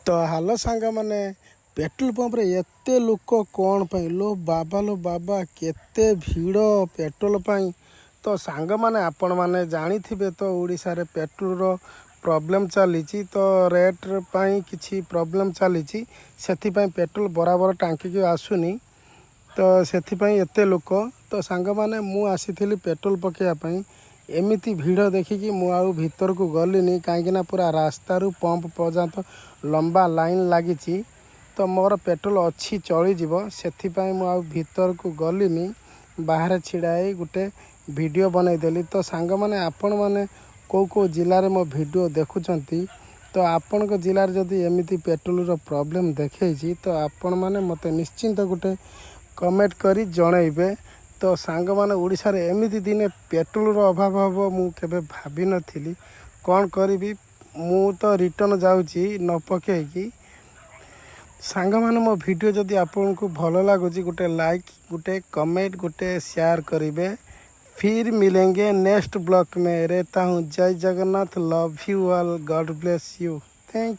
तो हालो सांग मैंने पेट्रोल पंप रे एते लोक कौन पाई लो बाबा केते भीड़ पेट्रोल पाई। तो सांग मैंने आपण मैंने जानी थे तो ओडिशा रे पेट्रोल रो प्रॉब्लम चली तो रेट पाई किछि प्रॉब्लम चली सेथि पाई पेट्रोल बराबर टांकी की आसुनी। तो सेथिपाई एते लोक तो सांग मैंने मु आसीथिली पेट्रोल पकेया पाई एमिति भीड़ देखिकी मु आउ भीतर को गलिनी कहीं पूरा रास्तारू पंप पर्यंत लंबा लाइन लगी। तो मोर पेट्रोल अच्छी चलीज से मु आउ भीतर को गलिनी बाहर छिड़ाई गोटे वीडियो बनईदेली। तो सांग मैंने आपण मैंने कौ जिले में मो वीडियो देखुंती तो आपण को जिले जदि एमिति पेट्रोल रो प्रॉब्लम देखी तो आपण मैंने मते निश्चिंत गोटे कमेंट करी जनइबे। तो सांग मैंने ओडिशा रे एमिति दिने पेट्रोल रो अभाव हम मु केबे भाभी नथिली कौन करी मु तो रिटर्न जाउची न पकेकी। सांग मैंने मो वीडियो जदि आपन को भल लगुच गोटे लाइक गोटे कमेंट गोटे शेयर करेंगे। फिर मिलेंगे नेक्स्ट ब्लॉग में। रहता हूँ जय Jagannath, love you all, God bless you, thank you.